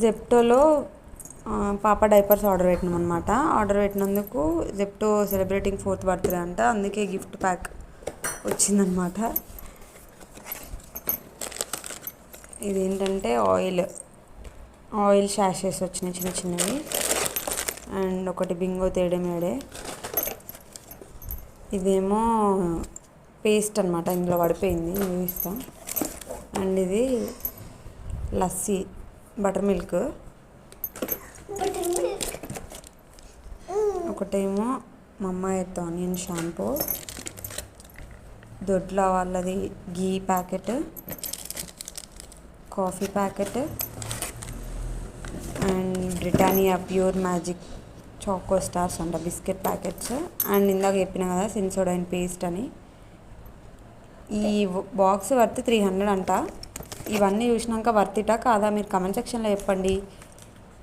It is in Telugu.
జెప్టోలో పాప డైపర్స్ ఆర్డర్ పెట్టినాం అనమాట. ఆర్డర్ పెట్టినందుకు జెప్టో సెలబ్రేటింగ్ 4th బర్త్డే అంట, అందుకే గిఫ్ట్ ప్యాక్ వచ్చిందనమాట. ఇదేంటంటే ఆయిల్ షాషెస్ వచ్చినాయి చిన్న చిన్నవి. అండ్ ఒకటి బింగో తేడే మేడే. ఇదేమో పేస్ట్ అనమాట, ఇందులో పడిపోయింది చూపిస్తా. అండ్ ఇది లస్సీ బటర్ మిల్క్. ఒకటేమో మమ్మా ఎర్త్ ఆనియన్ షాంపూ. దొడ్ల వాళ్ళది ghee packet, coffee packet. And Britannia pure magic choco stars అంట బిస్కెట్ ప్యాకెట్స్. అండ్ ఇందాక చెప్పిన కదా సెన్సోడైన్ పేస్ట్ అని. ఈ బాక్స్ వర్త్ 300 అంట. ఇవన్నీ చూసినాక వర్తిటా కాదా మీరు కమెంట్ సెక్షన్లో చెప్పండి.